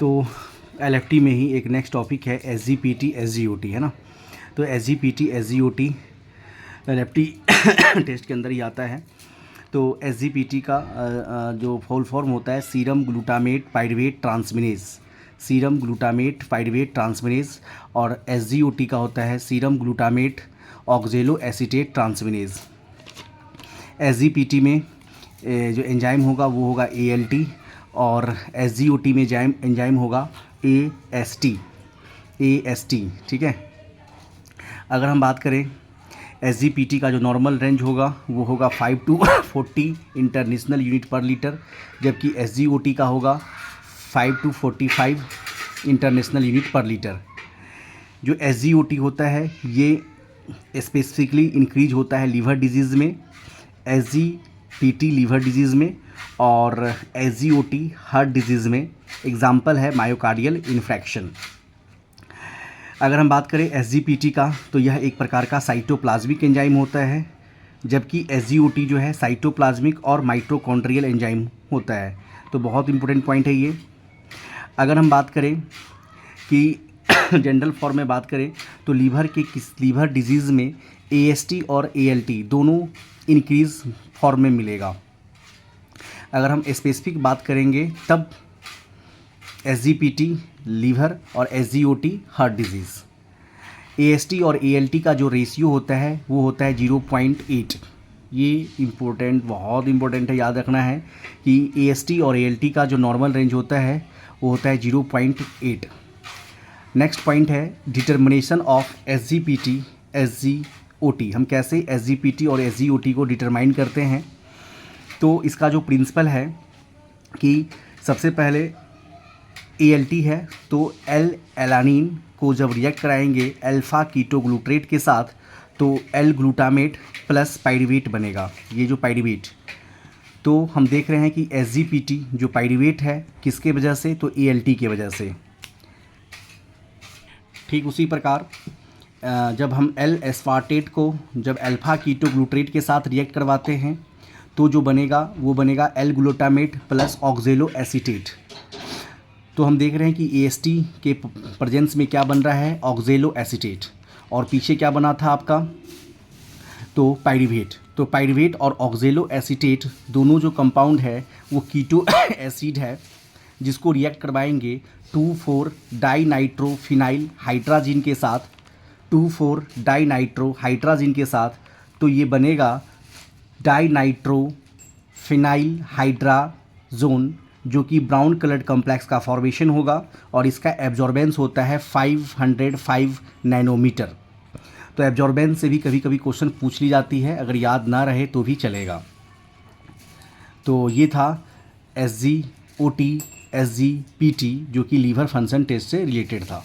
तो LFT में ही एक नेक्स्ट टॉपिक है SGPT SGOT, है ना। तो SGPT SGOT LFT टेस्ट के अंदर ही आता है। तो SGPT का जो फुल फॉर्म होता है serum glutamate pyruvate transaminase, serum glutamate pyruvate transaminase, और SGOT का होता है serum glutamate ऑक्जेलो acetate transaminase. SGPT में जो एंजाइम होगा वो होगा ALT, और SGOT में एंजाइम होगा AST, ठीक है। अगर हम बात करें SGPT का जो नॉर्मल रेंज होगा वो होगा 5 to 40 इंटरनेशनल यूनिट पर लीटर, जबकि SGOT का होगा 5 to 45 इंटरनेशनल यूनिट पर लीटर। जो SGOT होता है ये स्पेसिफिकली इंक्रीज होता है लीवर डिजीज़ में, SGPT लीवर डिजीज़ में, और SGOT हार्ट डिजीज़ में। एग्जाम्पल है मायोकार्डियल इन्फ्रैक्शन। अगर हम बात करें SGPT का तो यह एक प्रकार का साइटोप्लाज्मिक एंजाइम होता है, जबकि SGOT जो है साइटोप्लाज्मिक और माइटोकॉन्ड्रियल एंजाइम होता है। तो बहुत इंपॉर्टेंट पॉइंट है ये। अगर हम बात करें कि जनरल फॉर्म में बात करें तो लीवर डिजीज़ में AST और ALT दोनों इंक्रीज फॉर्म में मिलेगा। अगर हम स्पेसिफिक बात करेंगे तब SGPT लीवर और SGOT हार्ट डिजीज़। AST और ALT का जो रेशियो होता है वो होता है 0.8। ये इम्पोर्टेंट, बहुत इम्पोर्टेंट है, याद रखना है कि AST और ALT का जो नॉर्मल रेंज होता है वो होता है 0.8। नेक्स्ट पॉइंट है डिटर्मिनेशन ऑफ SGPT SGOT। हम कैसे SGPT और SGOT को डिटरमाइन करते हैं। तो इसका जो प्रिंसिपल है कि सबसे पहले ALT है तो L एलानिन को जब रिएक्ट कराएंगे अल्फ़ा कीटोग्लूट्रेट के साथ तो L ग्लूटामेट प्लस पाइरुवेट बनेगा। ये जो पाइरुवेट, तो हम देख रहे हैं कि SGPT जो पाइरुवेट है किसके वजह से, तो ALT की वजह से। ठीक उसी प्रकार जब हम L एस्पार्टेट को जब अल्फ़ा कीटोग्लूट्रेट के साथ रिएक्ट करवाते हैं तो जो बनेगा वो बनेगा L ग्लूटामेट प्लस ऑक्जेलो एसीटेट। तो हम देख रहे हैं कि AST के प्रेजेंस में क्या बन रहा है, ऑक्जेलो एसीटेट, और पीछे क्या बना था आपका, तो पाइरुवेट। तो पाइरुवेट और ऑक्जेलो एसीटेट दोनों जो कंपाउंड है वो कीटो एसिड है, जिसको रिएक्ट करवाएंगे 2,4 डाइनाइट्रोफिनाइल हाइड्राजीन के साथ, 2,4 डाइनाइट्रो हाइड्राजीन के साथ। तो ये बनेगा डाइनाइट्रोफिनाइल हाइड्राजोन, जो कि ब्राउन कलर्ड कॉम्प्लेक्स का फॉर्मेशन होगा, और इसका एब्जॉर्बेंस होता है 505 नैनोमीटर। तो एब्जॉर्बेंस से भी कभी कभी क्वेश्चन पूछ ली जाती है, अगर याद ना रहे तो भी चलेगा। तो ये था SGOT SGPT जो कि लीवर फंक्शन टेस्ट से रिलेटेड था।